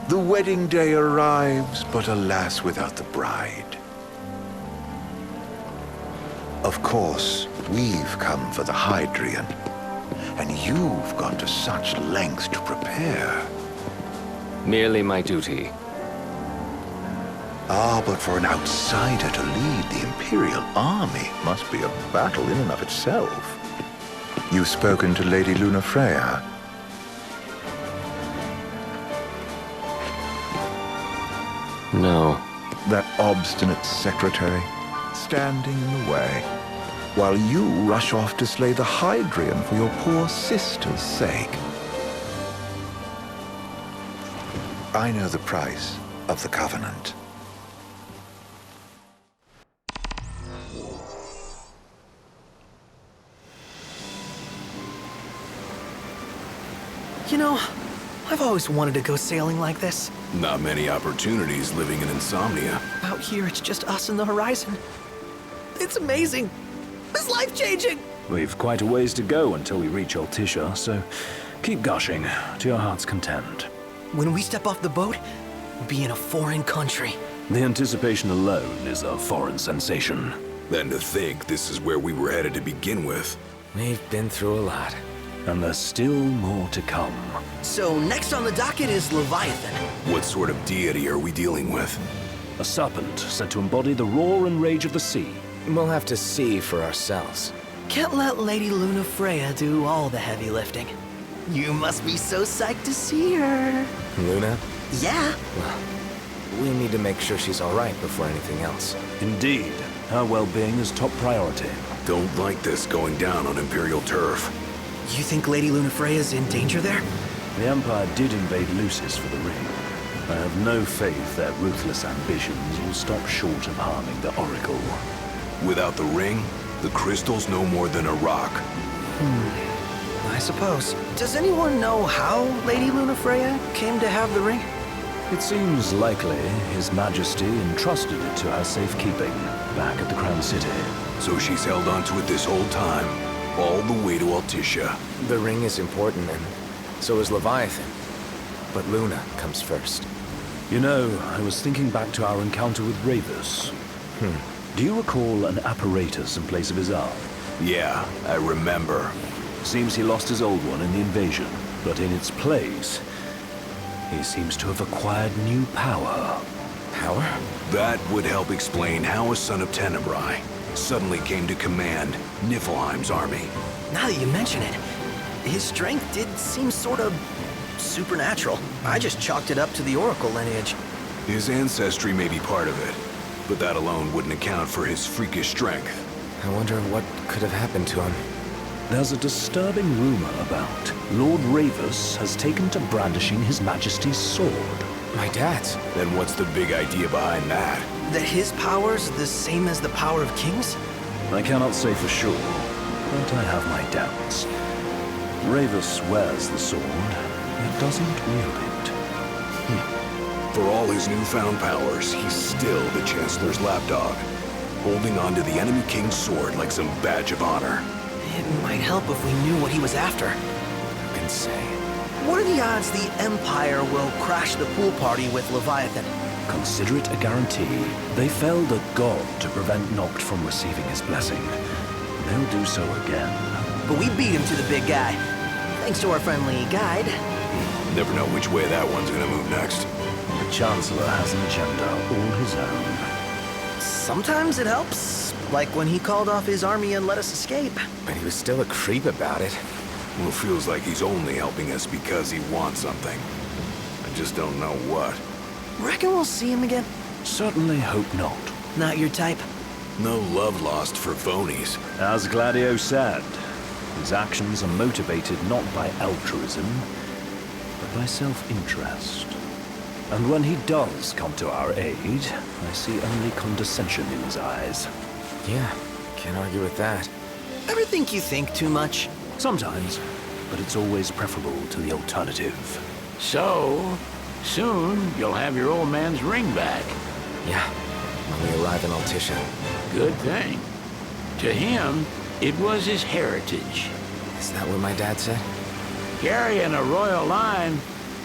The wedding day arrives, but alas, without the bride. Of course, we've come for the Hydrian, and you've gone to such lengths to prepare. Merely my duty. Ah, but for an outsider to lead the Imperial army must be a battle in and of itself. You've spoken to Lady Lunafreya. No. That obstinate secretary, standing in the way, while you rush off to slay the Hydrian for your poor sister's sake. I know the price of the Covenant. You know, I've always wanted to go sailing like this. Not many opportunities living in Insomnia. Out here, it's just us and the horizon. It's amazing. It's life-changing. We've quite a ways to go until we reach Altissia, so keep gushing to your heart's content. When we step off the boat, we'll be in a foreign country. The anticipation alone is a foreign sensation. Then to think this is where we were headed to begin with. We've been through a lot. And there's still more to come. So next on the docket is Leviathan. What sort of deity are we dealing with? A serpent said to embody the roar and rage of the sea. We'll have to see for ourselves. Can't let Lady Lunafreya do all the heavy lifting. You must be so psyched to see her. Luna? Yeah. Well, we need to make sure she's all right before anything else. Indeed, her well-being is top priority. Don't like this going down on Imperial turf. You think Lady Lunafreya's in danger there? The Empire did invade Lucis for the ring. I have no faith their ruthless ambitions will stop short of harming the Oracle. Without the ring, the crystal's no more than a rock. I suppose. Does anyone know how Lady Lunafreya came to have the ring? It seems likely His Majesty entrusted it to her safekeeping back at the Crown City. So she's held onto it this whole time, all the way to Altissia. The ring is important, and so is Leviathan. But Luna comes first. You know, I was thinking back to our encounter with Ravus. Do you recall an apparatus in place of his arm? Yeah, I remember. Seems he lost his old one in the invasion, but in its place, he seems to have acquired new power. Power? That would help explain how a son of Tenebrae suddenly came to command Niflheim's army. Now that you mention it, his strength did seem sort of supernatural. I just chalked it up to the Oracle lineage. His ancestry may be part of it, but that alone wouldn't account for his freakish strength. I wonder what could have happened to him. There's a disturbing rumor about Lord Ravus has taken to brandishing His Majesty's sword. My dad's. Then what's the big idea behind that? That his power's the same as the power of kings? I cannot say for sure, but I have my doubts. Ravus wears the sword, yet doesn't wield it. For all his newfound powers, he's still the Chancellor's lapdog, holding on to the enemy king's sword like some badge of honor. It might help if we knew what he was after. Who can say? What are the odds the Empire will crash the pool party with Leviathan? Consider it a guarantee. They felled a god to prevent Noct from receiving his blessing. They'll do so again. But we beat him to the big guy. Thanks to our friendly guide. Never know which way that one's gonna move next. The Chancellor has an agenda all his own. Sometimes it helps. Like when he called off his army and let us escape. But he was still a creep about it. Well, feels like he's only helping us because he wants something. I just don't know what. Reckon we'll see him again? Certainly hope not. Not your type? No love lost for phonies. As Gladio said, his actions are motivated not by altruism, but by self-interest. And when he does come to our aid, I see only condescension in his eyes. Yeah, can't argue with that. Ever think you think too much? Sometimes, but it's always preferable to the alternative. So, soon you'll have your old man's ring back. Yeah, when we arrive in Altissia. Good thing. To him, it was his heritage. Is that what my dad said? Carrying a royal line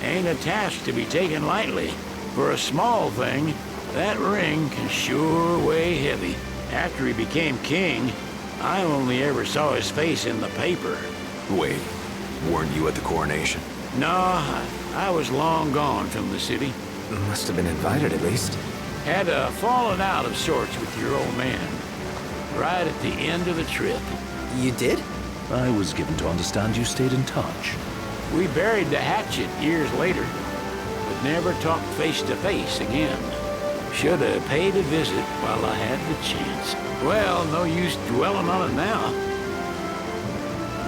ain't a task to be taken lightly. For a small thing, that ring can sure weigh heavy. After he became king, I only ever saw his face in the paper. Wait, weren't you at the coronation? No, I was long gone from the city. Must have been invited at least. Had a falling out of sorts with your old man. Right at the end of the trip. You did? I was given to understand you stayed in touch. We buried the hatchet years later, but never talked face to face again. Should have paid a visit while I had the chance. Well, no use dwelling on it now.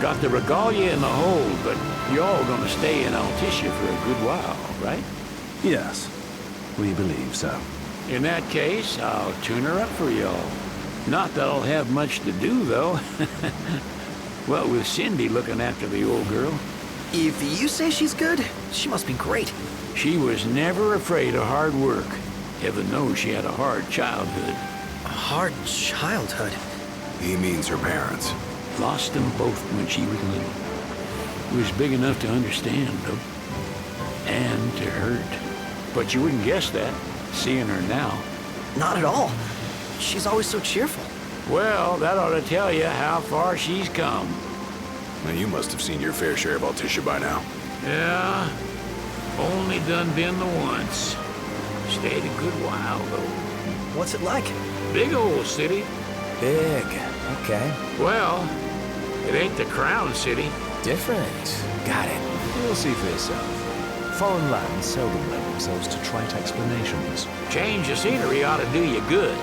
Got the regalia in the hold, but y'all gonna stay in Altissia for a good while, right? Yes, we believe so. In that case, I'll tune her up for y'all. Not that I'll have much to do, though. What with Cindy looking after the old girl. If you say she's good, she must be great. She was never afraid of hard work. Heaven knows she had a hard childhood. A hard childhood. He means her parents. Lost them both when she was little. Was big enough to understand, though. And to hurt. But you wouldn't guess that, seeing her now. Not at all. She's always so cheerful. Well, that ought to tell you how far she's come. Now, you must have seen your fair share of Altissia by now. Yeah, only done been the once. Stayed a good while, though. What's it like? Big old city. Big. Okay. Well, it ain't the crown city. Different. Got it. You'll see for yourself. Foreign lands seldom lend themselves to trite explanations. Change of scenery ought to do you good.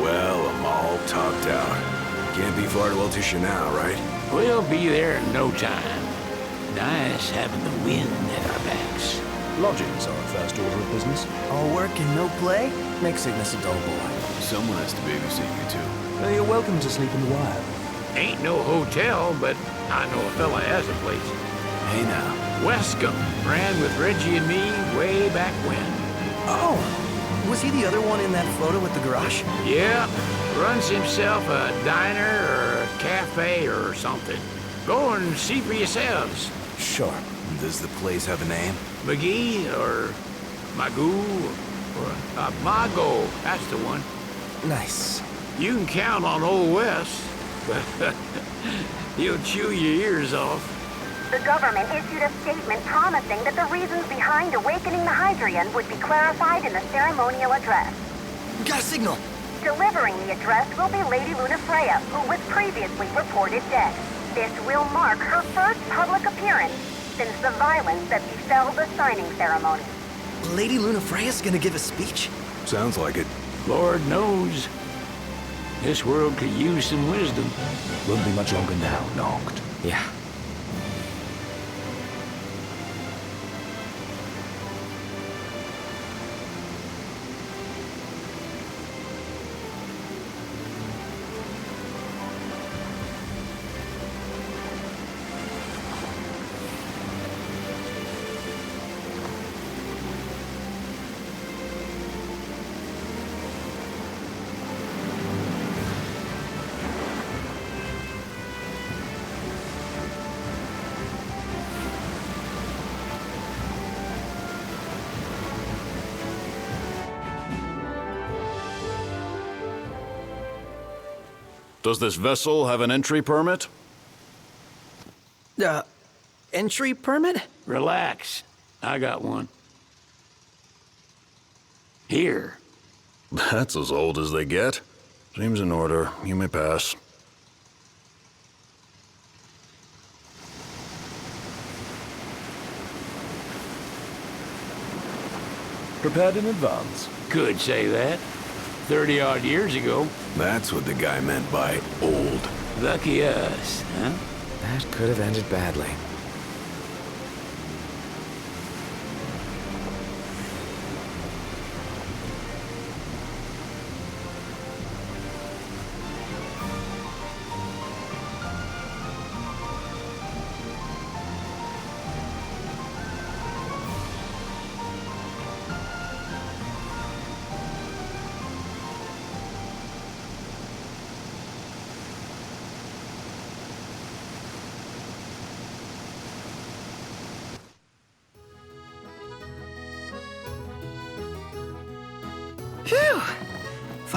Well, I'm all talked out. Can't be far to Altissia now, right? We'll be there in no time. Nice having the wind at our backs. Lodgings are a first order of business. All work and no play? Makes Cygnus a dull boy. Someone has to babysit you, too. You're welcome to sleep in the wild. Ain't no hotel, but I know a fella has a place. Hey, now. Westcomb ran with Reggie and me way back when. Oh, was he the other one in that photo at the garage? Yeah, runs himself a diner or a cafe or something. Go and see for yourselves. Sure. Does the place have a name? McGee or Magoo or Mago, that's the one. Nice. You can count on Old West, but he'll chew your ears off. The government issued a statement promising that the reasons behind awakening the Hydrian would be clarified in the ceremonial address. Got a signal. Delivering the address will be Lady Lunafreya, who was previously reported dead. This will mark her first public appearance since the violence that befell the signing ceremony. Lady Lunafreya's gonna give a speech? Sounds like it. Lord knows. This world could use some wisdom. Won't be much longer now, Noct. Yeah. Does this vessel have an entry permit? Entry permit? Relax. I got one. Here. That's as old as they get. Seems in order. You may pass. Prepared in advance. Could say that. 30-odd years ago. That's what the guy meant by old. Lucky us, huh? That could have ended badly.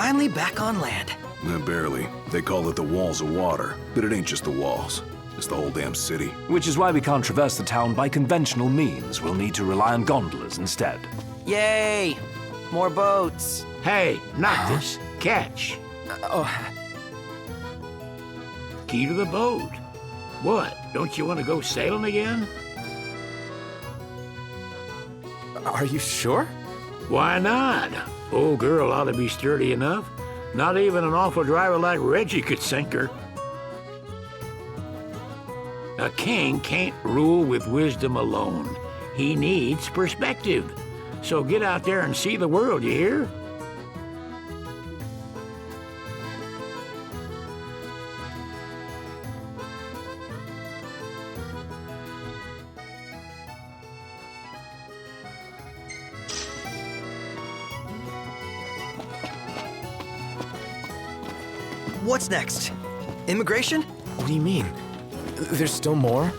finally back on land. Barely. They call it the Walls of Water, but it ain't just the walls. It's the whole damn city. Which is why we can't traverse the town by conventional means. We'll need to rely on gondolas instead. Yay! More boats. Hey, not this. Catch. Key to the boat. What? Don't you want to go sailing again? Are you sure? Why not? Old girl ought to be sturdy enough. Not even an awful driver like Reggie could sink her. A king can't rule with wisdom alone. He needs perspective. So get out there and see the world, you hear? What's next? Immigration? What do you mean? There's still more?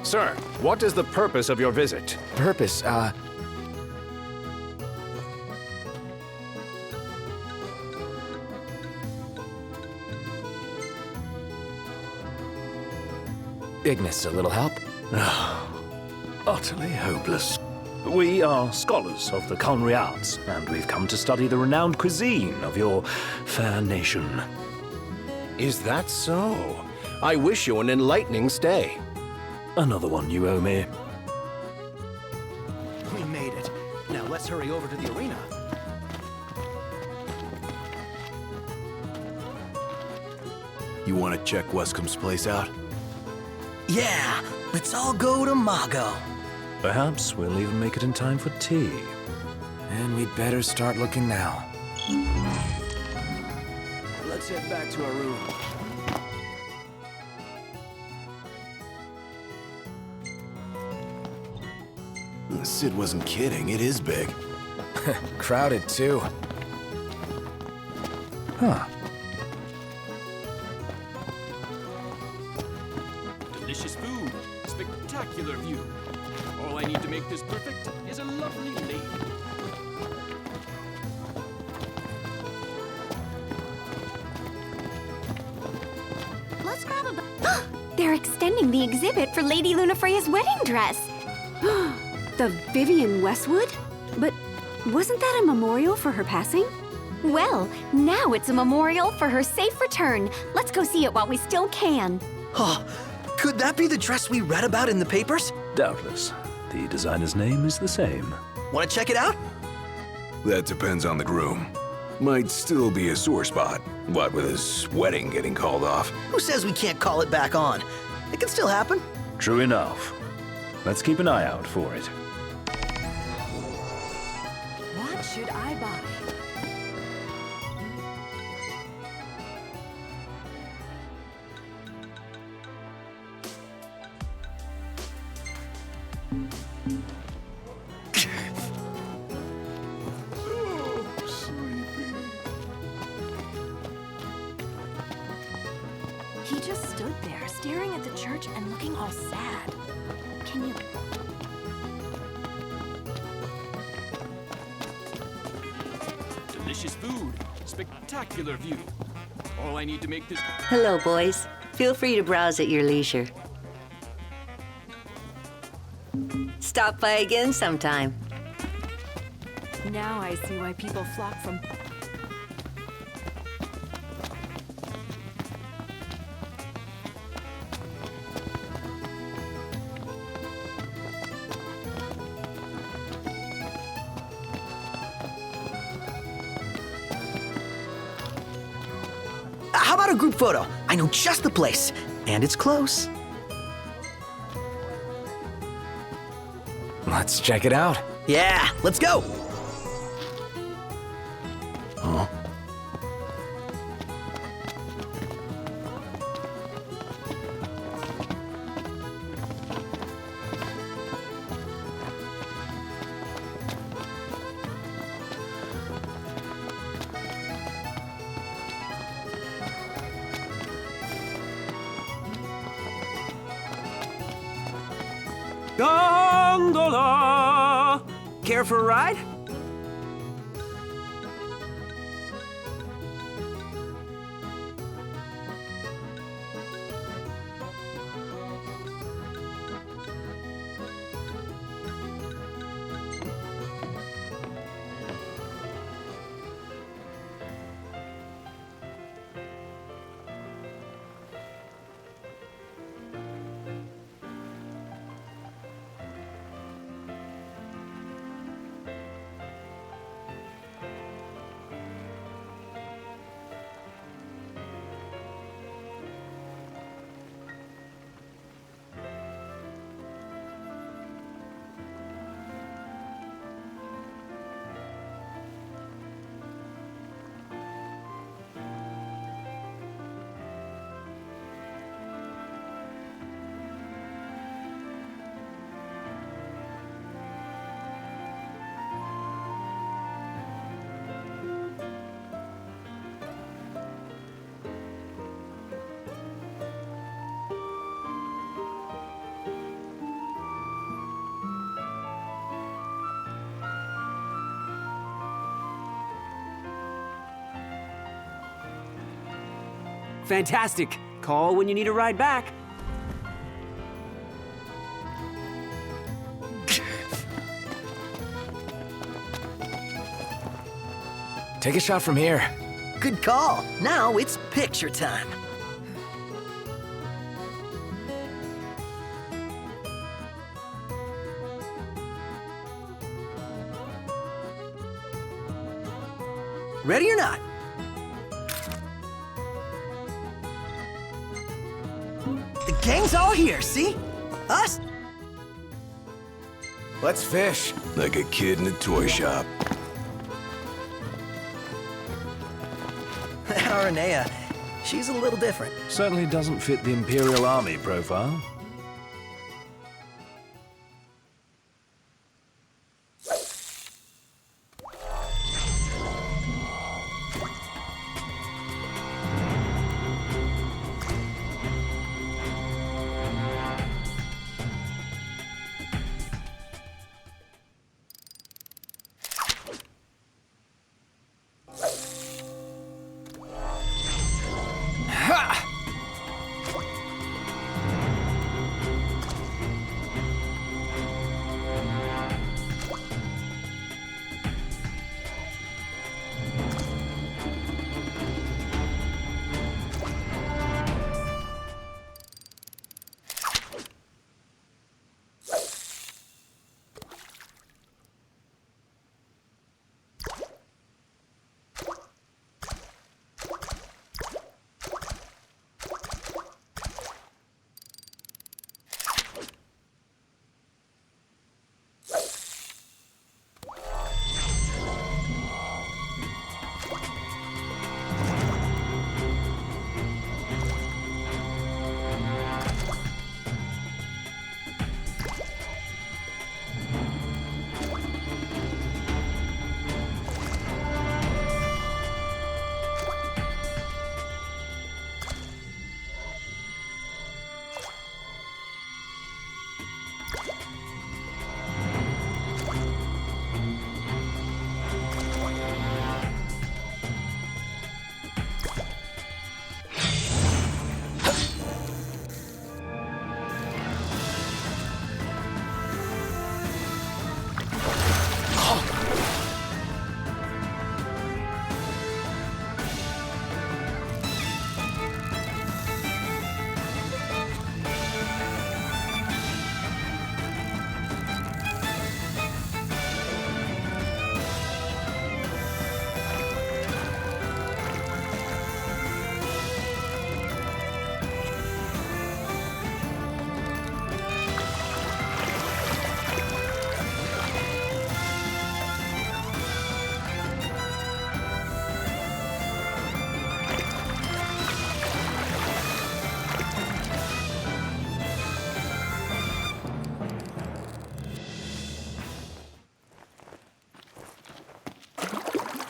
Sir, what is the purpose of your visit? Purpose, Ignis, a little help? Utterly hopeless. We are scholars of the culinary arts, and we've come to study the renowned cuisine of your fair nation. Is that so? I wish you an enlightening stay. Another one you owe me. We made it. Now let's hurry over to the arena. You want to check Wescom's place out? Yeah, let's all go to Mago. Perhaps we'll even make it in time for tea. And we'd better start looking now. Let's head back to our room. Sid wasn't kidding, it is big. Crowded, too. Huh. Delicious food, spectacular view. All I need to make this perfect is a lovely lady. Let's grab a... They're extending the exhibit for Lady Lunafreya's wedding dress. The Vivian Westwood? But wasn't that a memorial for her passing? Well, now it's a memorial for her safe return. Let's go see it while we still can. Oh, could that be the dress we read about in the papers? Doubtless. The designer's name is the same. Want to check it out? That depends on the groom. Might still be a sore spot. What with his wedding getting called off? Who says we can't call it back on? It can still happen. True enough. Let's keep an eye out for it. What should I buy? He just stood there, staring at the church and looking all sad. Can you... Delicious food, spectacular view. All I need to make this... Hello, boys. Feel free to browse at your leisure. Stop by again sometime. Now I see why people flock from... How about a group photo? I know just the place. And it's close. Let's check it out. Yeah, let's go. Huh? Care for a ride? Fantastic. Call when you need a ride back. Take a shot from here. Good call. Now it's picture time. Ready or not? The gang's all here, see? Us? Let's fish. Like a kid in a toy shop. Aranea, she's a little different. Certainly doesn't fit the Imperial Army profile.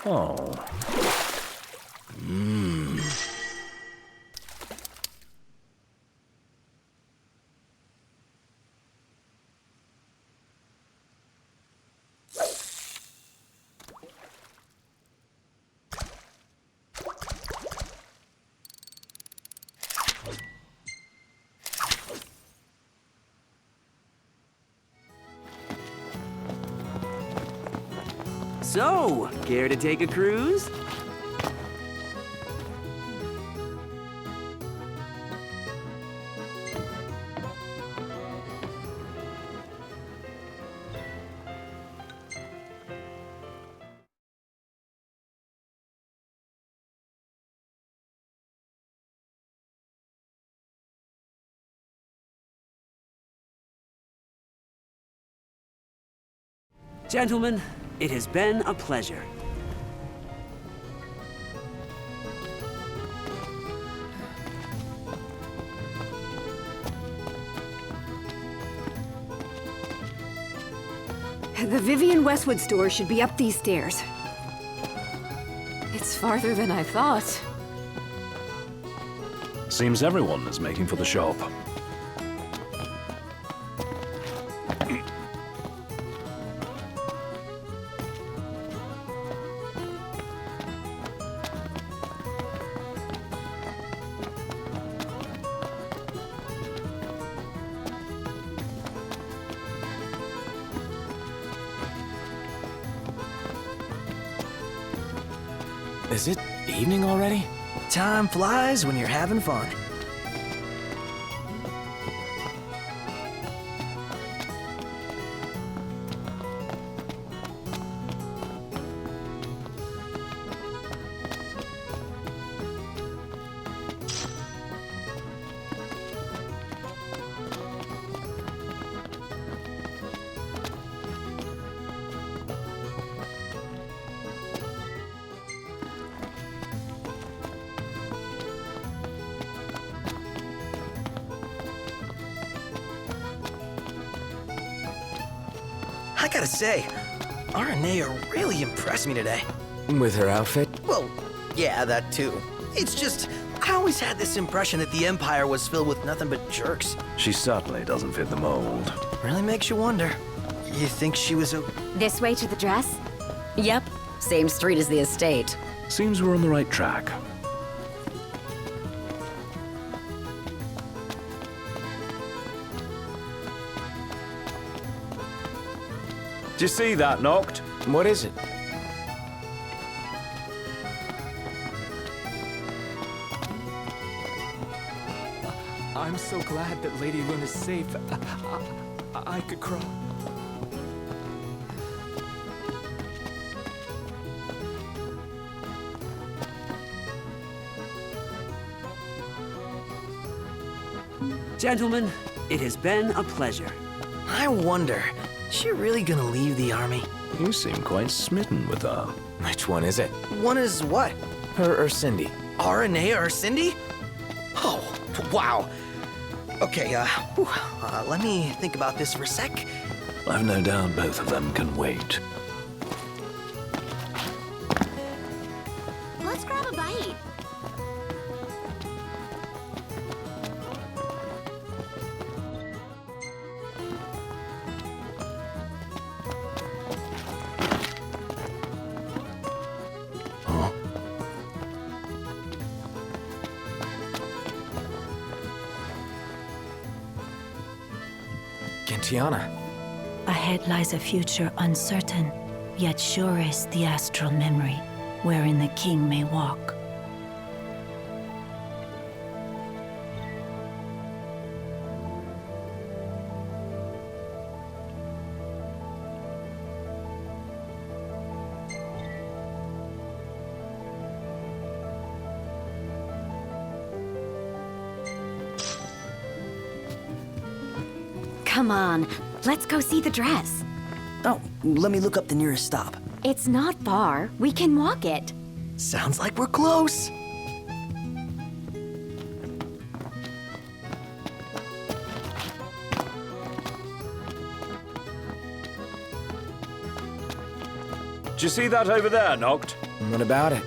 Oh. So, care to take a cruise? Gentlemen, it has been a pleasure. The Vivian Westwood store should be up these stairs. It's farther than I thought. Seems everyone is making for the shop. Is it evening already? Time flies when you're having fun. I gotta say, Aranea really impressed me today. With her outfit? Well, yeah, that too. It's just, I always had this impression that the Empire was filled with nothing but jerks. She certainly doesn't fit the mold. Really makes you wonder. You think she was a... This way to the dress? Yep. Same street as the estate. Seems we're on the right track. Did you see that, Noct? What is it? I'm so glad that Lady Luna's safe. I could cry. Gentlemen, it has been a pleasure. I wonder, is she really gonna leave the army? You seem quite smitten with her. Which one is it? One is what? Her or Cindy? Aranea or Cindy? Oh, wow. Okay, let me think about this for a sec. I've no doubt both of them can wait. Let's grab a bite. Tiana. Ahead lies a future uncertain, yet sure is the astral memory, wherein the king may walk. Come on, let's go see the dress. Oh, let me look up the nearest stop. It's not far. We can walk it. Sounds like we're close. Did you see that over there, Noct? What about it?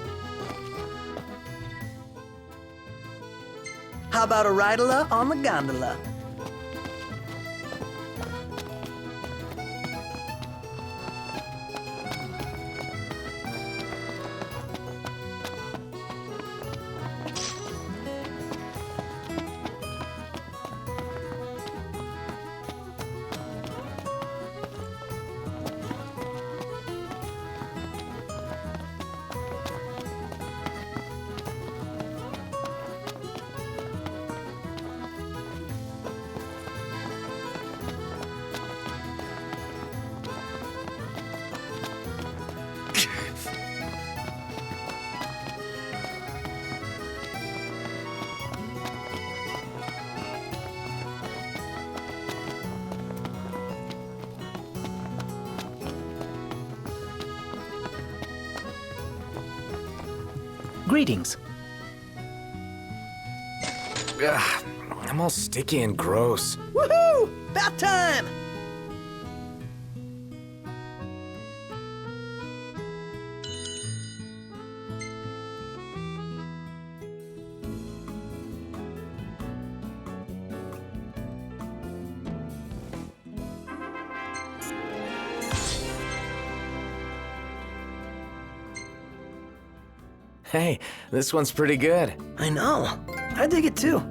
How about a ridola on the gondola? Greetings. Ugh, I'm all sticky and gross. Woohoo! About time! Hey, this one's pretty good. I know. I dig it too.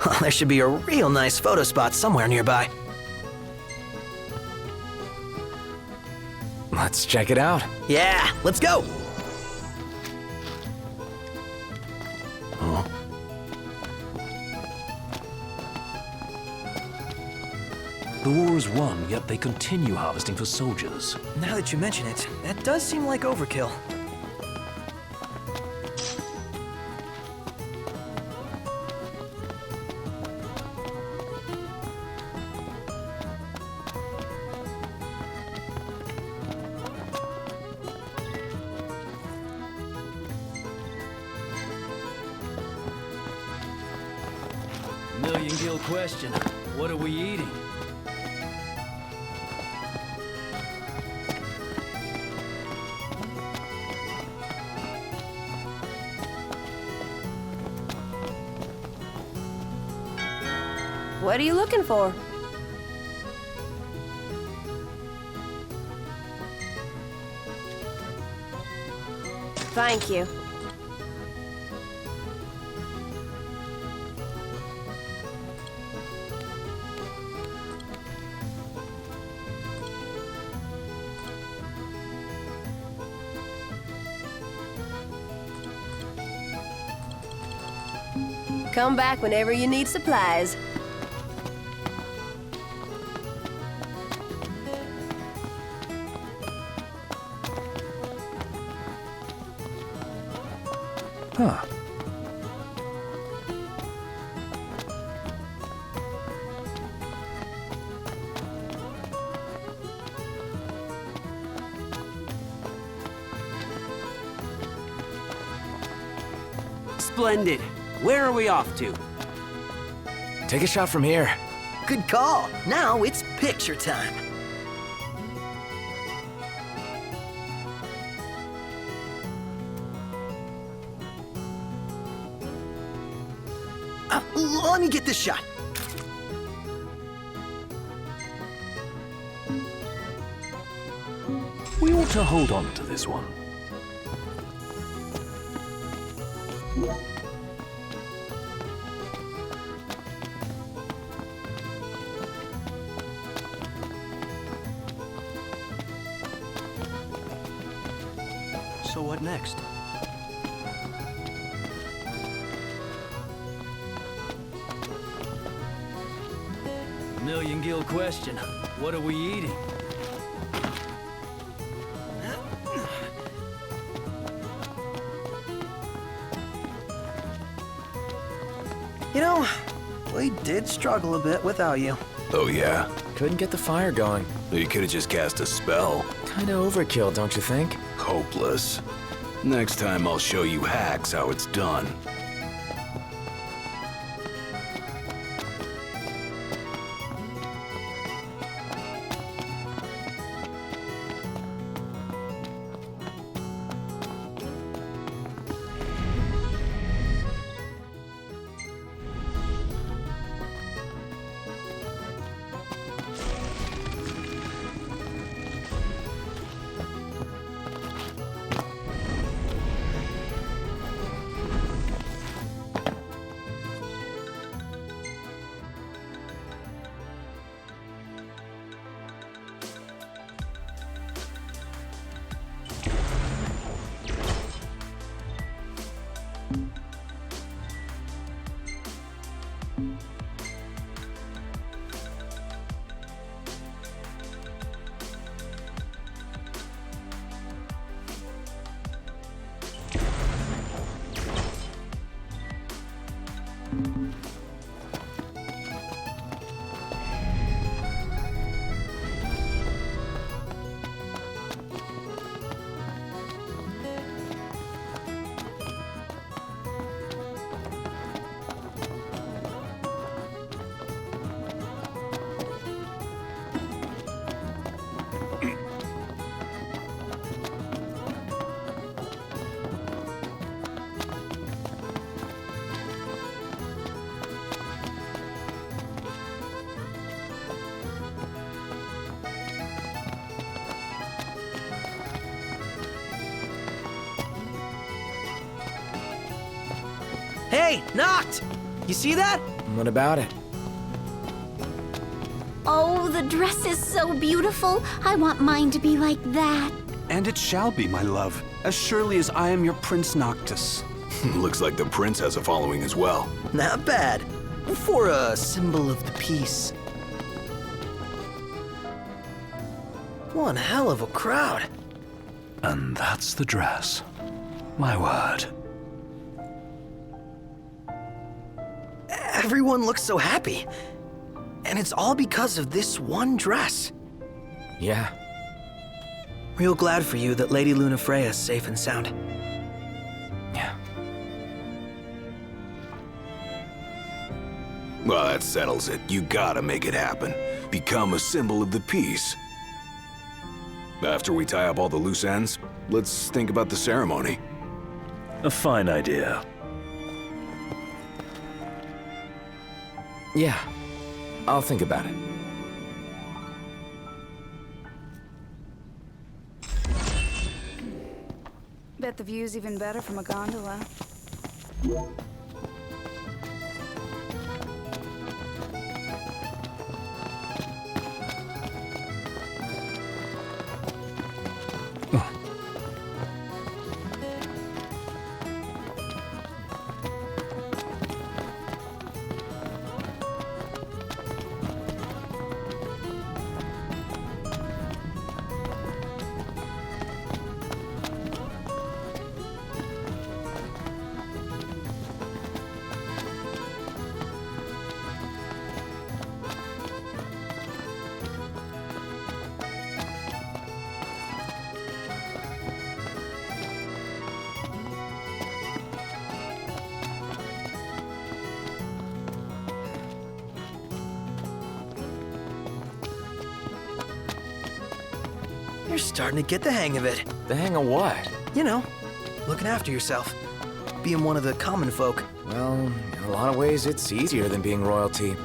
Oh, there should be a real nice photo spot somewhere nearby. Let's check it out. Yeah, let's go! The war is won, yet they continue harvesting for soldiers. Now that you mention it, that does seem like overkill. Million Gill question. What are we eating? What are you looking for? Thank you. Come back whenever you need supplies. Huh. Splendid. Where are we off to? Take a shot from here. Good call. Now it's picture time. Let me get this shot. We ought to hold on to this one. So what next? Million Gill question. What are we eating? You know, we did struggle a bit without you. Oh, yeah? Couldn't get the fire going. You could have just cast a spell. Kinda overkill, don't you think? Hopeless. Next time I'll show you hacks how it's done. Hey, Noct! You see that? What about it? Oh, the dress is so beautiful. I want mine to be like that. And it shall be, my love, as surely as I am your Prince Noctis. Looks like the prince has a following as well. Not bad. For a symbol of the peace. One hell of a crowd. And that's the dress. My word. Everyone looks so happy. And it's all because of this one dress. Yeah. Real glad for you that Lady Lunafreya's safe and sound. Yeah. Well, that settles it. You gotta make it happen. Become a symbol of the peace. After we tie up all the loose ends, let's think about the ceremony. A fine idea. Yeah. I'll think about it. Bet the view's even better from a gondola. You're starting to get the hang of it. The hang of what? You know, looking after yourself. Being one of the common folk. Well, in a lot of ways, it's easier than being royalty.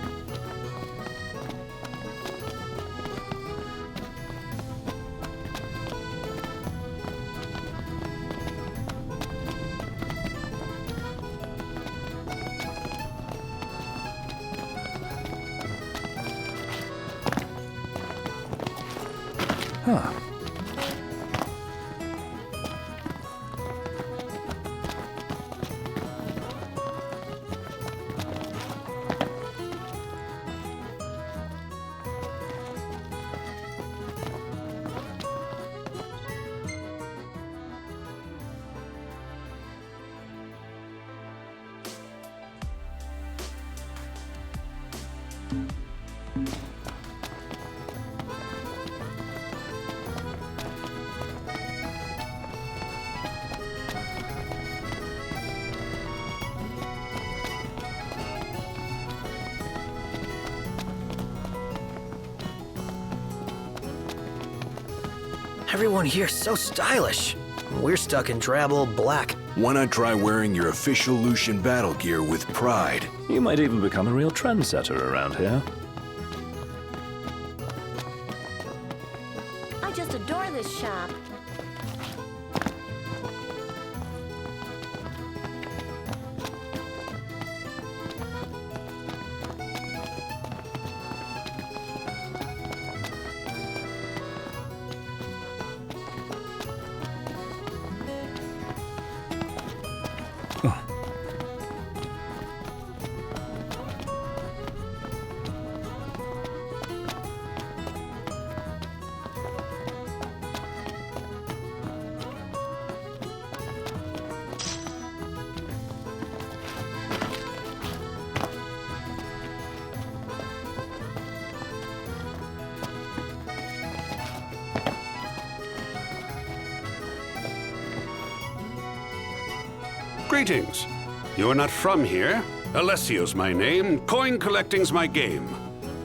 Huh. Everyone here's so stylish. We're stuck in drab old black. Why not try wearing your official Lucian battle gear with pride? You might even become a real trendsetter around here. I just adore this shop. Greetings. You are not from here. Alessio's my name. Coin collecting's my game.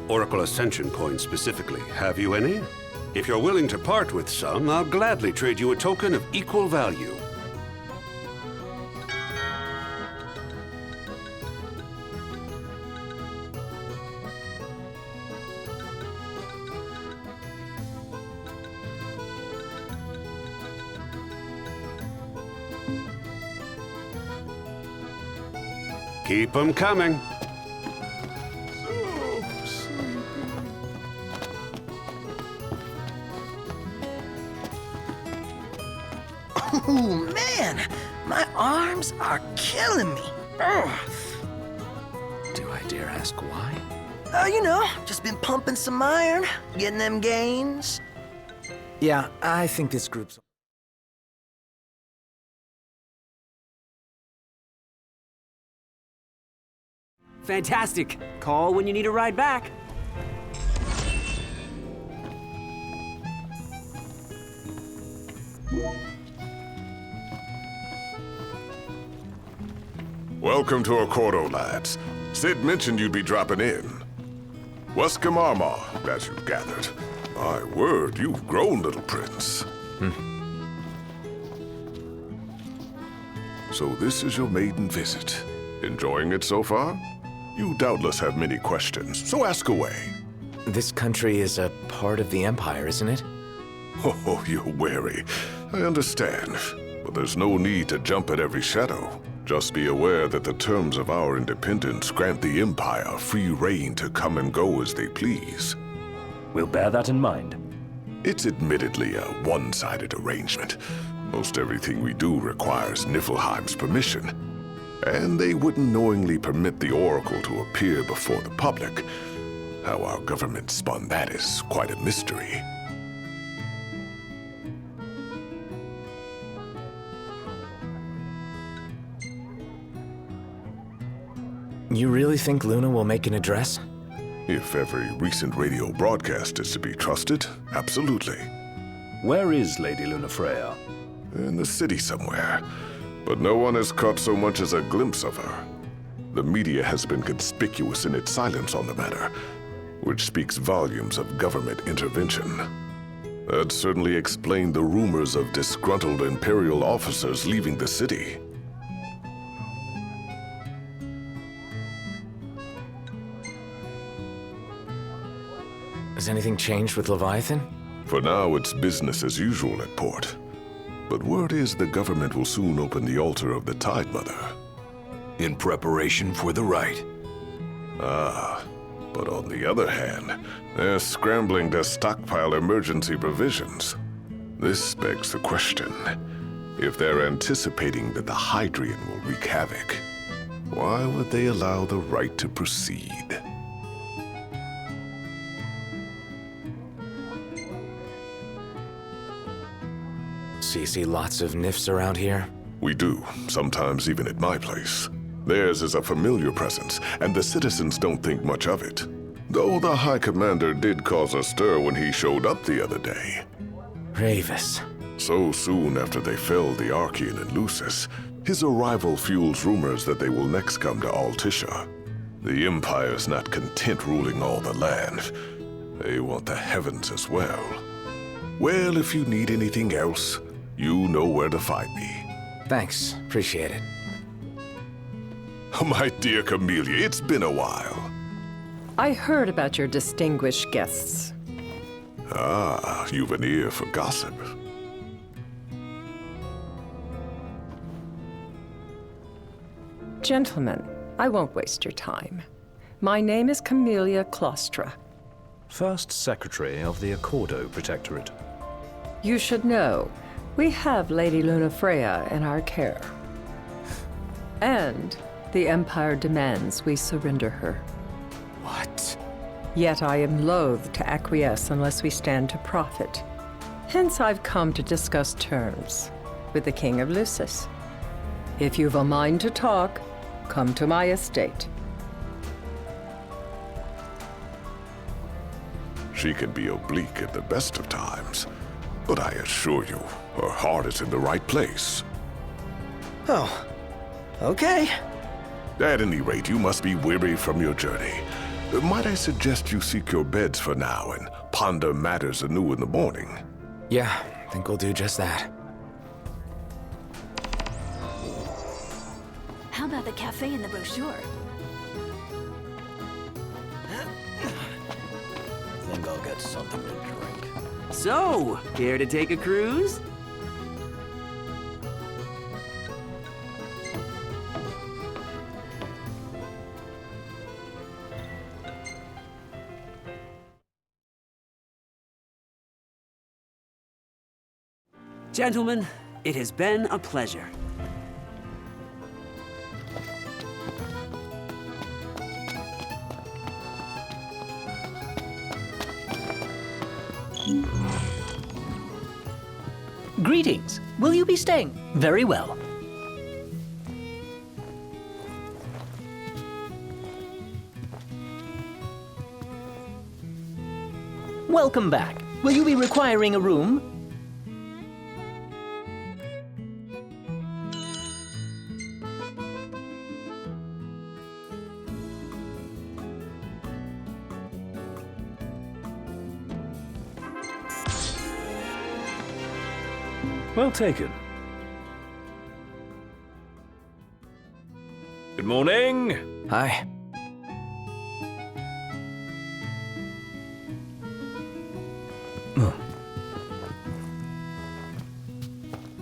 Oracle Ascension coins specifically. Have you any? If you're willing to part with some, I'll gladly trade you a token of equal value. Keep 'em coming. Oh, man! My arms are killing me. Ugh. Do I dare ask why? Just been pumping some iron, getting them gains. Yeah, I think this group's... Fantastic. Call when you need a ride back. Welcome to Accordo, lads. Sid mentioned you'd be dropping in. Welcome, Armor, as you've gathered. My word, you've grown, little prince. So this is your maiden visit. Enjoying it so far? You doubtless have many questions, so ask away. This country is a part of the Empire, isn't it? Oh, you're wary. I understand. But there's no need to jump at every shadow. Just be aware that the terms of our independence grant the Empire free reign to come and go as they please. We'll bear that in mind. It's admittedly a one-sided arrangement. Most everything we do requires Niflheim's permission. And they wouldn't knowingly permit the Oracle to appear before the public. How our government spun that is quite a mystery. You really think Luna will make an address? If every recent radio broadcast is to be trusted, absolutely. Where is Lady Lunafreya? In the city somewhere. But no one has caught so much as a glimpse of her. The media has been conspicuous in its silence on the matter, which speaks volumes of government intervention. That certainly explained the rumors of disgruntled Imperial officers leaving the city. Has anything changed with Leviathan? For now, it's business as usual at port. But word is the government will soon open the altar of the Tide Mother. In preparation for the rite. Ah, but on the other hand, they're scrambling to stockpile emergency provisions. This begs the question, if they're anticipating that the Hydrian will wreak havoc, why would they allow the rite to proceed? So you see lots of Nifs around here? We do, sometimes even at my place. Theirs is a familiar presence, and the citizens don't think much of it. Though the High Commander did cause a stir when he showed up the other day. Ravis. So soon after they felled the Archean and Lucis, his arrival fuels rumors that they will next come to Altisha. The Empire's not content ruling all the land. They want the heavens as well. Well, if you need anything else, you know where to find me. Thanks. Appreciate it. My dear Camellia, it's been a while. I heard about your distinguished guests. Ah, you've an ear for gossip. Gentlemen, I won't waste your time. My name is Camellia Claustra. First Secretary of the Accordo Protectorate. You should know, we have Lady Lunafreya in our care. And the Empire demands we surrender her. What? Yet I am loath to acquiesce unless we stand to profit. Hence I've come to discuss terms with the King of Lucis. If you've a mind to talk, come to my estate. She can be oblique at the best of times, but I assure you, her heart is in the right place. Oh, okay. At any rate, you must be weary from your journey. Might I suggest you seek your beds for now and ponder matters anew in the morning? Yeah, I think we'll do just that. How about the cafe in the brochure? Think I'll get something to drink. So, care to take a cruise? Gentlemen, it has been a pleasure. Greetings. Will you be staying? Very well. Welcome back. Will you be requiring a room? Well taken. Good morning. Hi.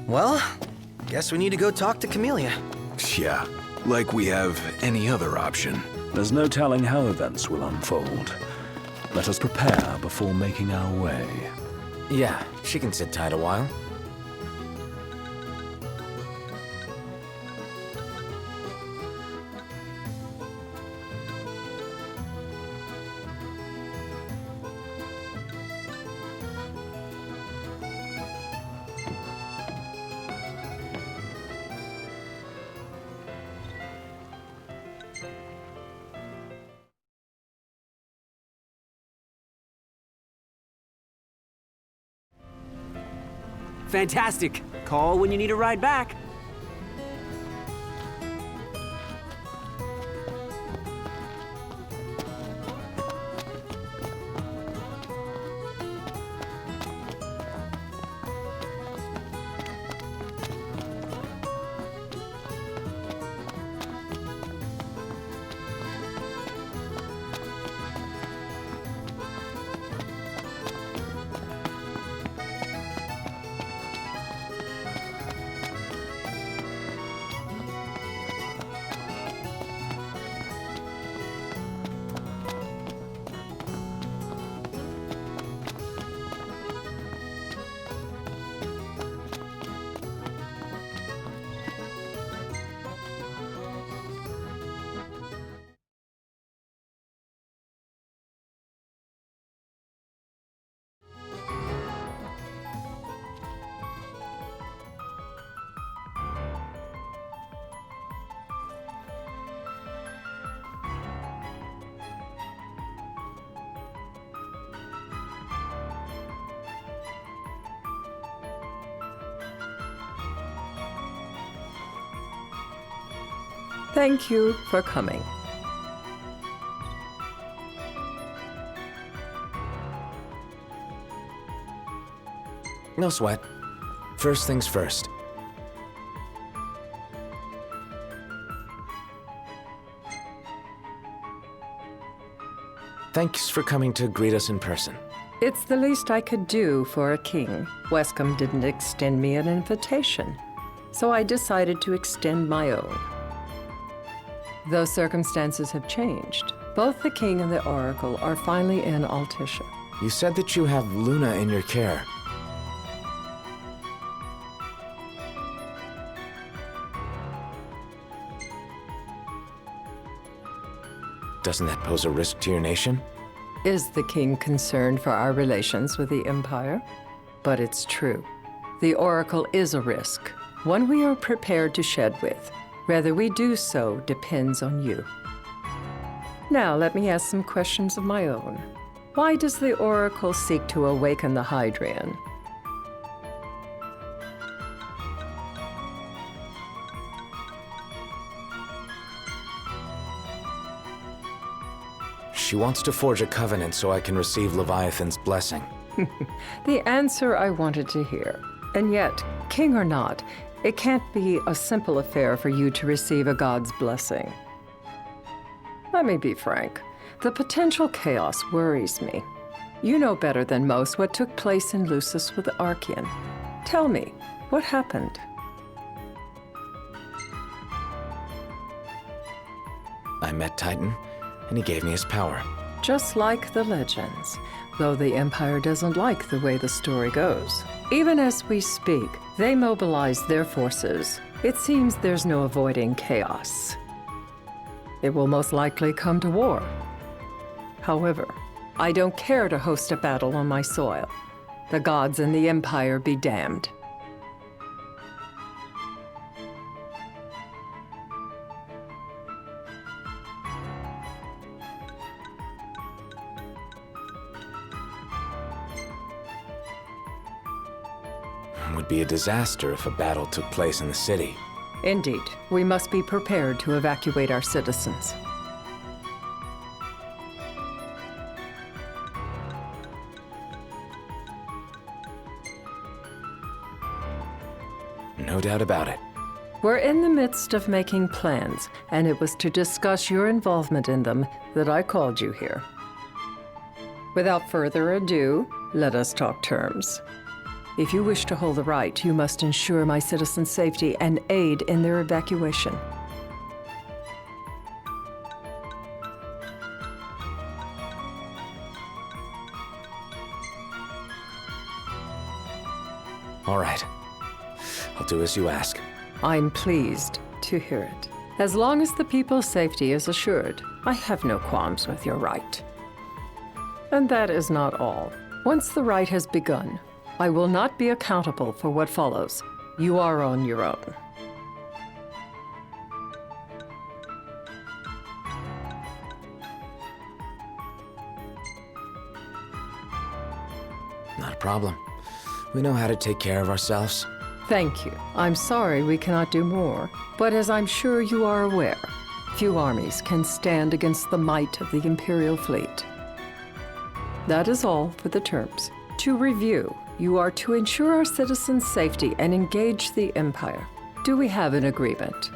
Well, guess we need to go talk to Camellia. Yeah, like we have any other option. There's no telling how events will unfold. Let us prepare before making our way. Yeah, she can sit tight a while. Fantastic. Call when you need a ride back. Thank you for coming. No sweat. First things first. Thanks for coming to greet us in person. It's the least I could do for a king. Wescombe didn't extend me an invitation, so I decided to extend my own. Though circumstances have changed, both the king and the oracle are finally in Altissia. You said that you have Luna in your care. Doesn't that pose a risk to your nation? Is the king concerned for our relations with the Empire? But it's true. The oracle is a risk, one we are prepared to shed with. Whether we do so depends on you. Now, let me ask some questions of my own. Why does the oracle seek to awaken the Hydrian? She wants to forge a covenant so I can receive Leviathan's blessing. The answer I wanted to hear. And yet, king or not, it can't be a simple affair for you to receive a god's blessing. Let me be frank. The potential chaos worries me. You know better than most what took place in Lucis with Archean. Tell me, what happened? I met Titan, and he gave me his power. Just like the legends. though the Empire doesn't like the way the story goes. Even as we speak, they mobilize their forces. It seems there's no avoiding chaos. It will most likely come to war. However, I don't care to host a battle on my soil. The gods and the Empire be damned. It would be a disaster if a battle took place in the city. Indeed, we must be prepared to evacuate our citizens. No doubt about it. We're in the midst of making plans, and it was to discuss your involvement in them that I called you here. Without further ado, let us talk terms. If you wish to hold the right, you must ensure my citizens' safety and aid in their evacuation. All right. I'll do as you ask. I'm pleased to hear it. As long as the people's safety is assured, I have no qualms with your right. And that is not all. Once the rite has begun, I will not be accountable for what follows. You are on your own. Not a problem. We know how to take care of ourselves. Thank you. I'm sorry we cannot do more, but as I'm sure you are aware, few armies can stand against the might of the Imperial fleet. That is all for the terms. To review, you are to ensure our citizens' safety and engage the Empire. Do we have an agreement?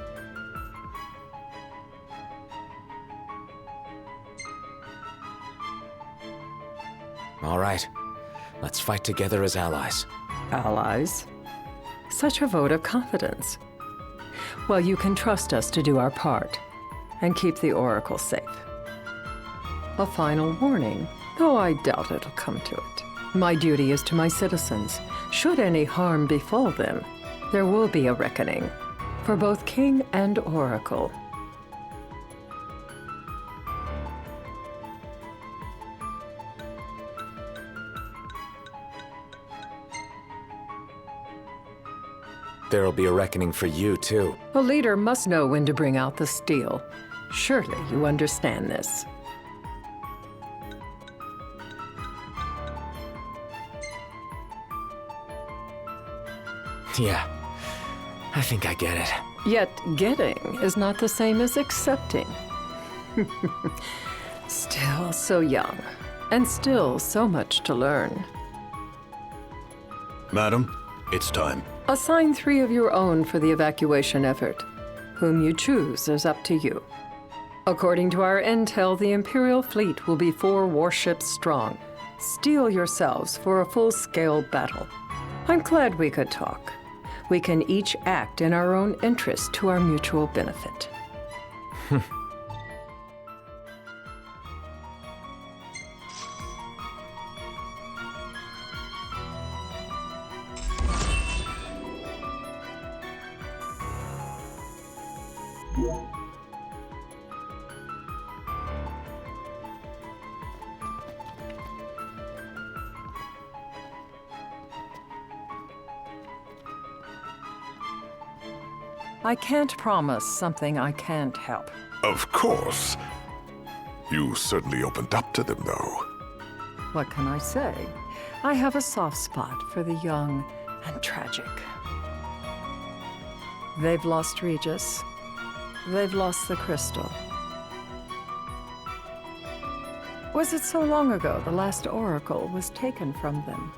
All right. Let's fight together as allies. Allies? Such a vote of confidence. Well, you can trust us to do our part and keep the Oracle safe. A final warning, though I doubt it'll come to it. My duty is to my citizens. Should any harm befall them, there will be a reckoning for both King and Oracle. There'll be a reckoning for you, too. A leader must know when to bring out the steel. Surely you understand this. Yeah, I think I get it. Yet getting is not the same as accepting. Still so young, and still so much to learn. Madam, it's time. Assign 3 of your own for the evacuation effort. Whom you choose is up to you. According to our intel, the Imperial fleet will be 4 warships strong. Steel yourselves for a full-scale battle. I'm glad we could talk. We can each act in our own interest to our mutual benefit. I can't promise something I can't help. Of course. You certainly opened up to them, though. What can I say? I have a soft spot for the young and tragic. They've lost Regis. They've lost the crystal. Was it so long ago the last oracle was taken from them?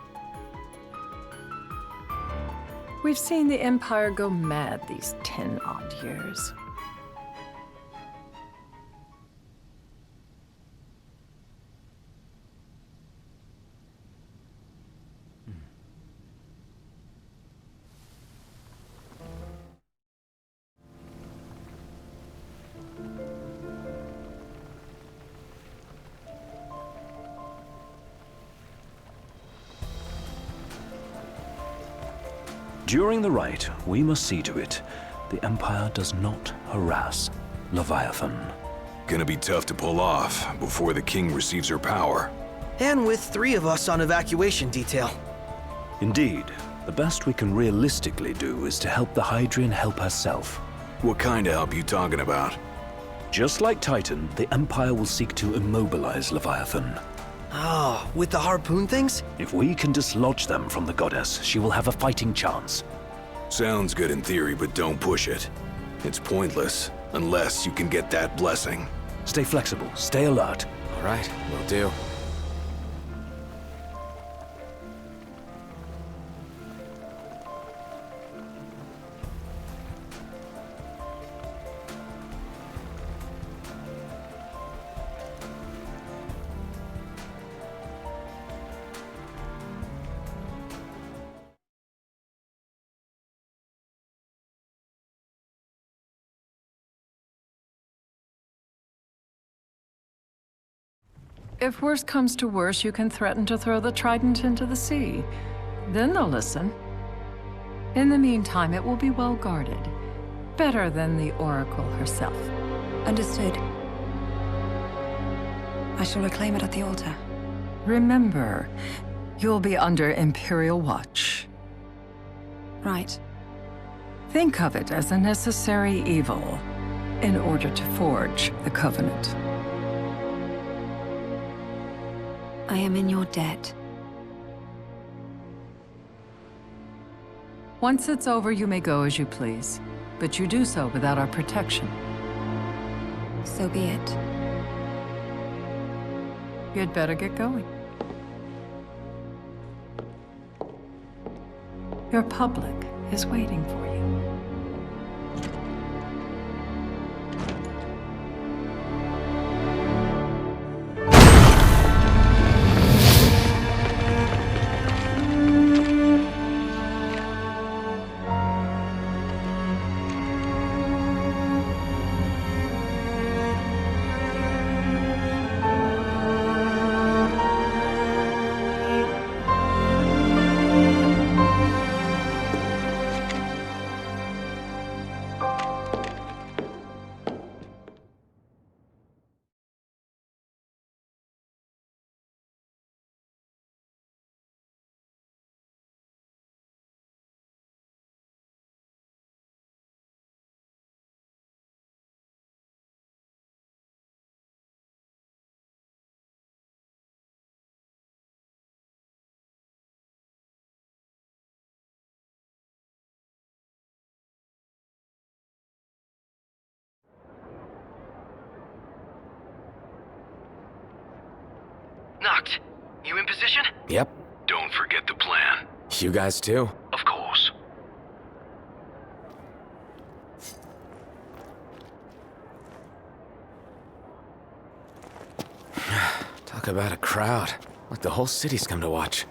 We've seen the Empire go mad these 10-odd years. During the rite, we must see to it the Empire does not harass Leviathan. Gonna be tough to pull off before the king receives her power. And with 3 of us on evacuation detail. Indeed, the best we can realistically do is to help the Hydrian help herself. What kind of help you talking about? Just like Titan, the Empire will seek to immobilize Leviathan. Oh, with the harpoon things? If we can dislodge them from the goddess, she will have a fighting chance. Sounds good in theory, but don't push it. It's pointless, unless you can get that blessing. Stay flexible, stay alert. All right, will do. If worse comes to worse, you can threaten to throw the trident into the sea. Then they'll listen. In the meantime, it will be well guarded. Better than the Oracle herself. Understood. I shall reclaim it at the altar. Remember, you'll be under Imperial watch. Right. Think of it as a necessary evil in order to forge the Covenant. I am in your debt. Once it's over, you may go as you please, but you do so without our protection. So be it. You'd better get going. Your public is waiting for you. Noct, you in position? Yep. Don't forget the plan. You guys too? Of course. Talk about a crowd. Like the whole city's come to watch.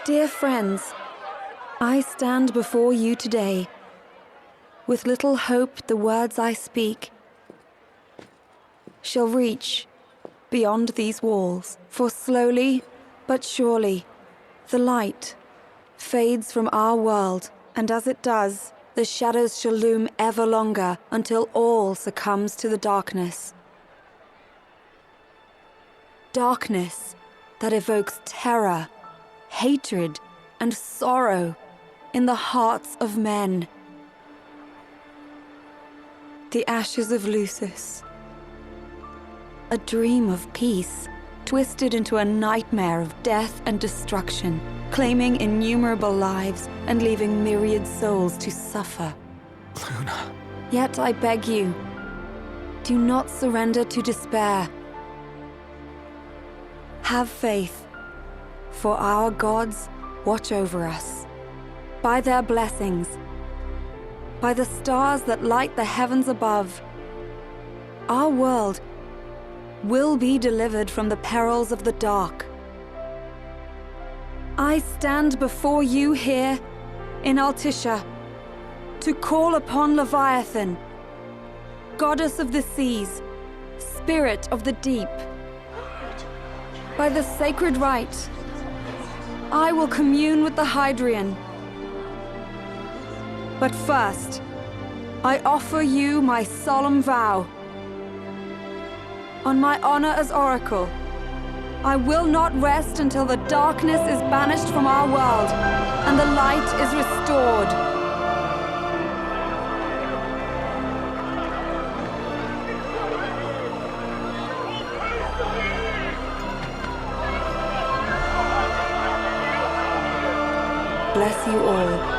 Dear friends, I stand before you today. With little hope the words I speak shall reach beyond these walls. For slowly but surely, the light fades from our world, and as it does, the shadows shall loom ever longer until all succumbs to the darkness. Darkness that evokes terror, hatred, and sorrow in the hearts of men. The ashes of Lucis. A dream of peace, twisted into a nightmare of death and destruction, claiming innumerable lives and leaving myriad souls to suffer. Luna. Yet I beg you, do not surrender to despair. Have faith. For our gods watch over us. By their blessings, by the stars that light the heavens above, our world will be delivered from the perils of the dark. I stand before you here in Altissia to call upon Leviathan, goddess of the seas, spirit of the deep. By the sacred rite, I will commune with the Hydrian. But first, I offer you my solemn vow. On my honor as Oracle, I will not rest until the darkness is banished from our world and the light is restored. Bless you all.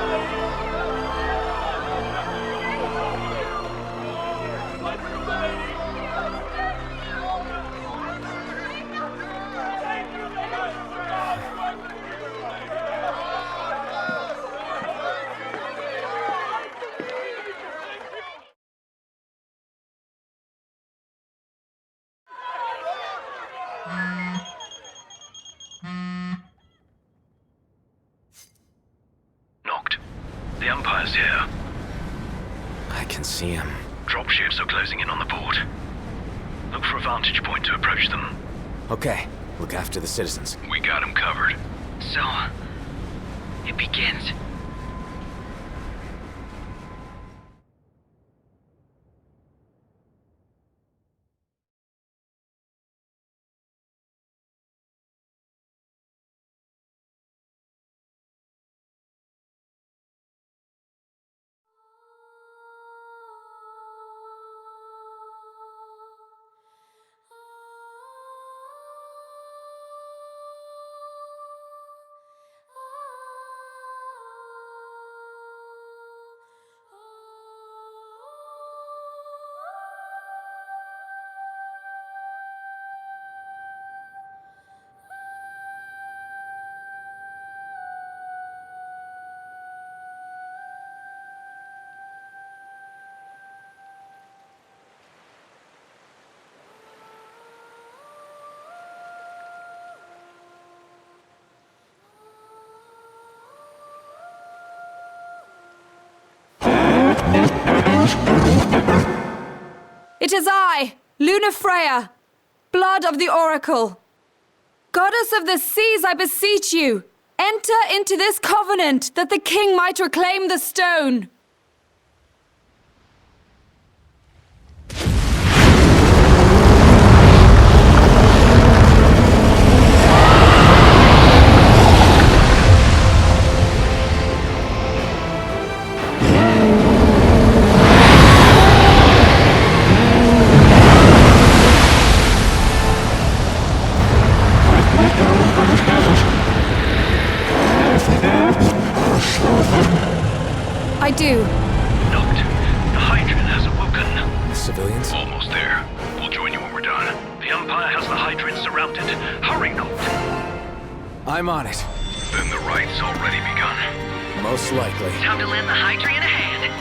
Knocked. The Empire's here. I can see him. Dropships are closing in on the port. Look for a vantage point to approach them. Okay, look after the citizens. We got them covered. So, it begins. It is I, Lunafreya, blood of the Oracle. Goddess of the seas, I beseech you, enter into this covenant that the king might reclaim the stone. I do. Knocked. The Hydrian has awoken. The civilians? Almost there. We'll join you when we're done. The Empire has the Hydrian surrounded. Hurry, Knocked. I'm on it. Then the rite's already begun. Most likely. Time to lend the Hydrian a hand.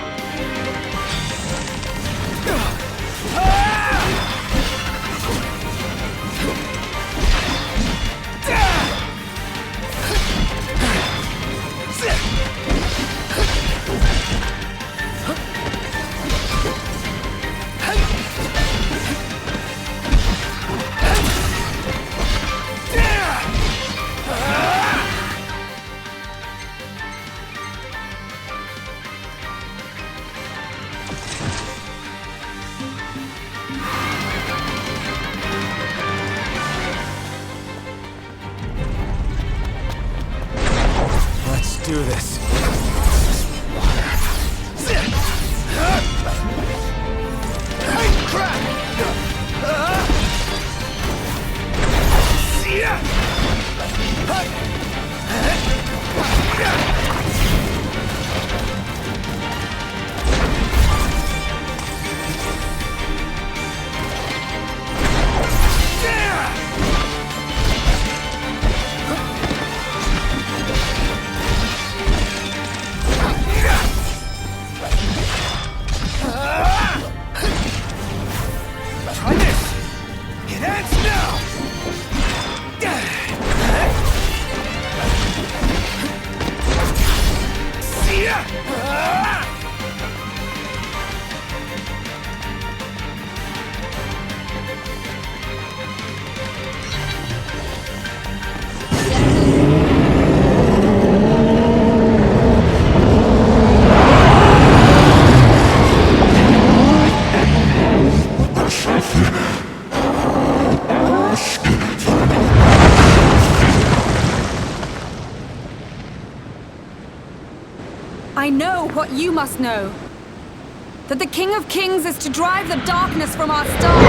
Let's do this. I know what you must know. That the King of Kings is to drive the darkness from our star.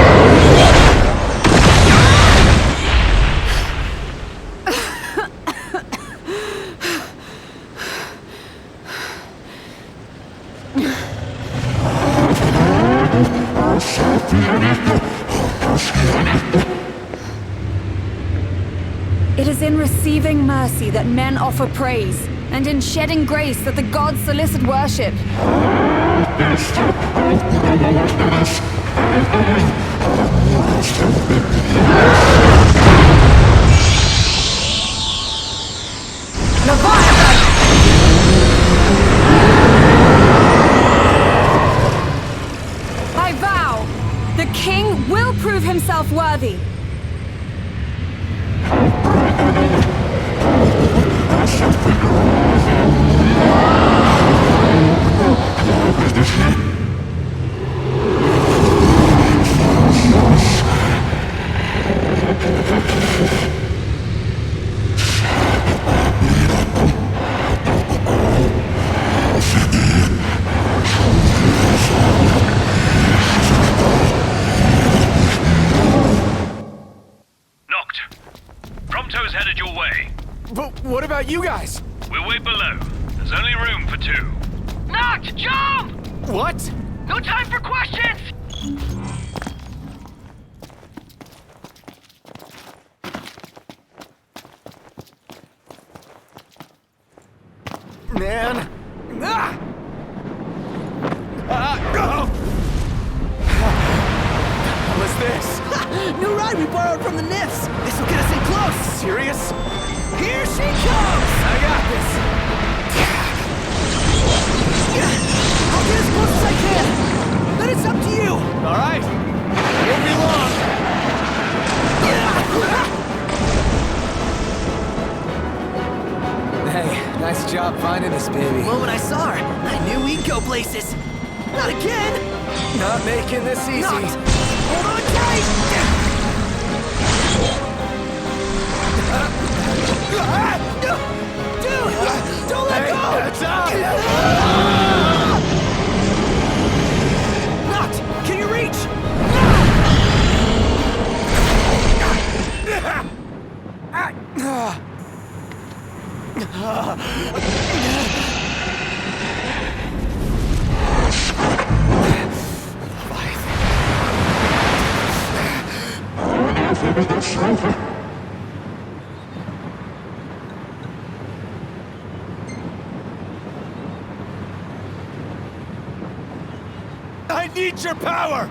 It is in receiving mercy that men offer praise, and in shedding grace that the gods solicit worship. I vow, the king will prove himself worthy. Prompto's headed your way. But what about you guys? We'll wait below. There's only room for two. Noct, jump! What? No time for questions! Man. Ah! What's this? New ride we borrowed from the Nifs. This will get us in close. Serious? Here she comes! I got this. I'll get as close as I can. Then it's up to you. All right. Won't be long. Hey, nice job finding us, baby. Well, when I saw her, I knew we'd go places. Not again! Not making this easy. Hold on tight! Dude! Don't let go! That's up! Noct! Can you reach? I need your power!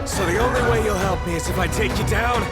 So the only way you'll help me is if I take you down?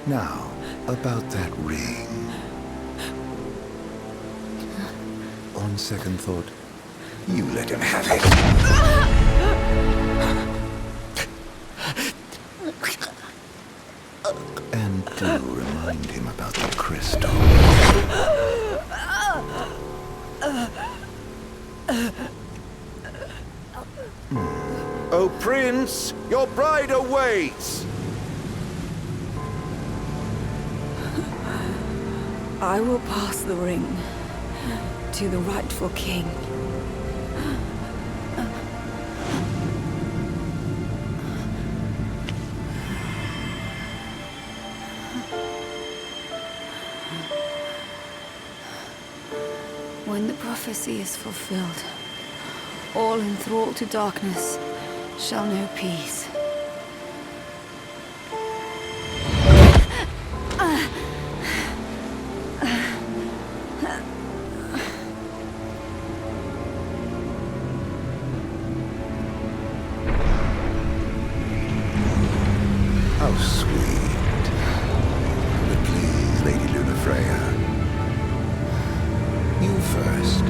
Now, About that ring. On second thought, you let him have it. And do remind him about the crystal. Oh, Prince, your bride awaits! I will pass the ring to the rightful king. When the prophecy is fulfilled, all enthralled to darkness shall know peace. How sweet. But please, Lady Lunafreya. You first.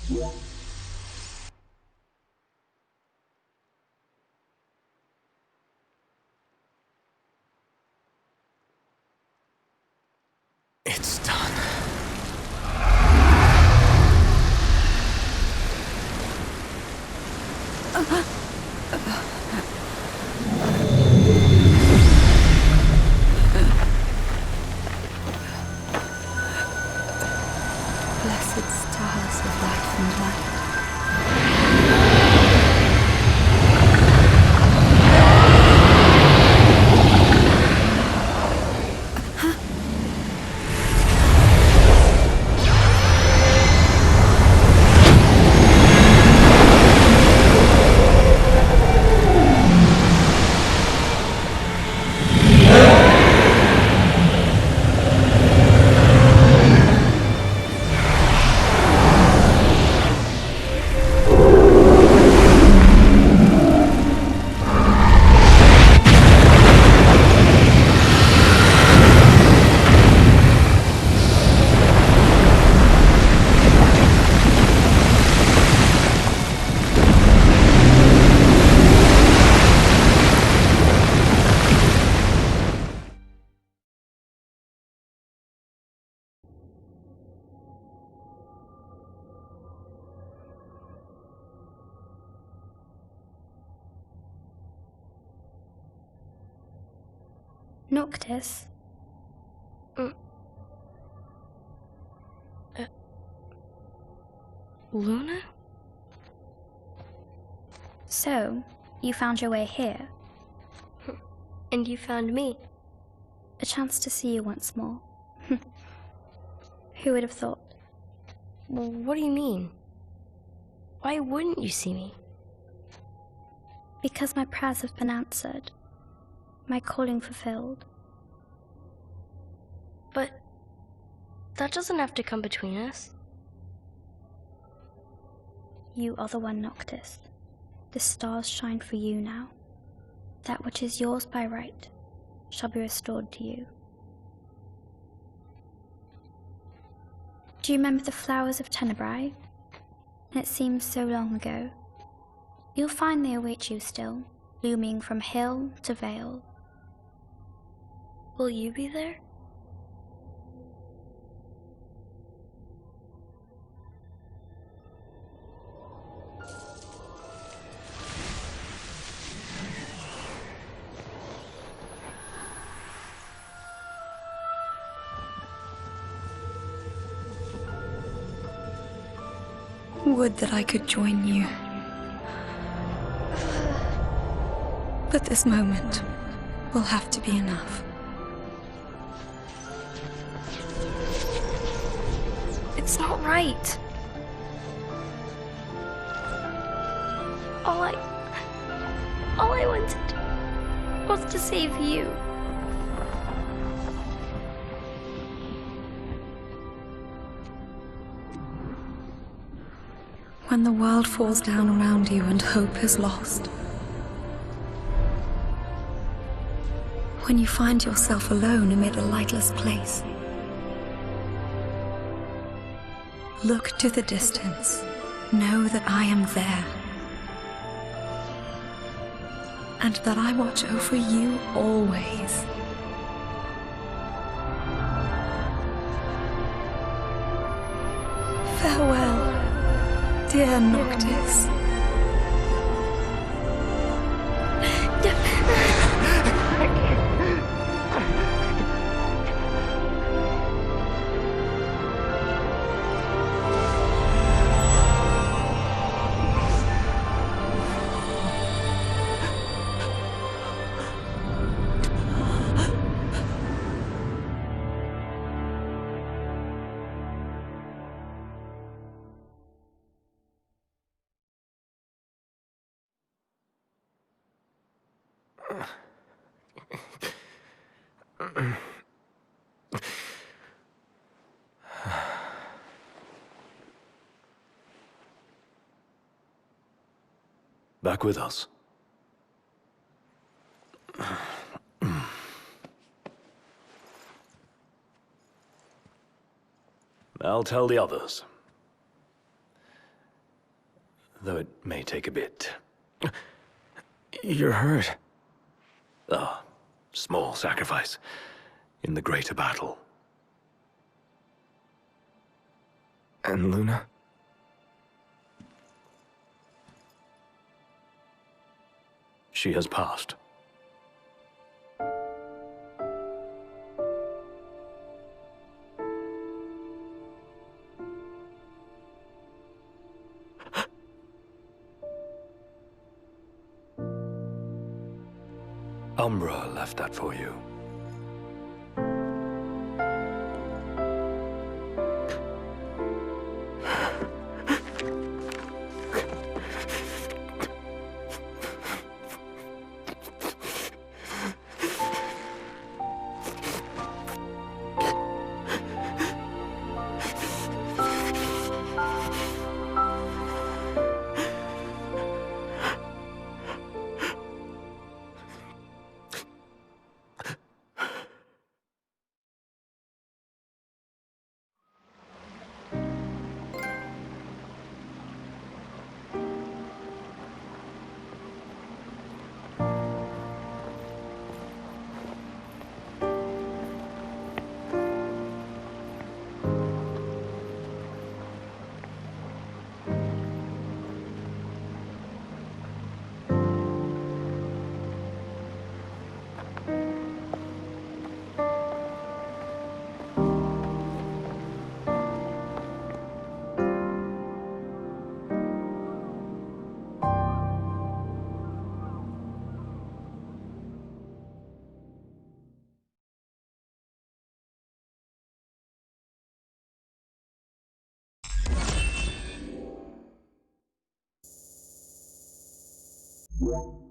It's done. Blessed stars of life and light. Noctis? Luna? So, you found your way here. And you found me. A chance to see you once more. Who would have thought? Well, what do you mean? Why wouldn't you see me? Because my prayers have been answered. My calling fulfilled. But that doesn't have to come between us. You are the one, Noctis. The stars shine for you now. That which is yours by right shall be restored to you. Do you remember the flowers of Tenebrae? It seems so long ago. You'll find they await you still, blooming from hill to vale. Will you be there? Would that I could join you. But this moment will have to be enough. It's not right. All I wanted was to save you. When the world falls down around you and hope is lost. When you find yourself alone amid a lightless place. Look to the distance. Know that I am there. And that I watch over you always. Farewell, dear Noctis. Back with us. I'll tell the others. though it may take a bit. You're hurt. Ah, small sacrifice in the greater battle. And Luna? She has passed. Umbra left that for you. What?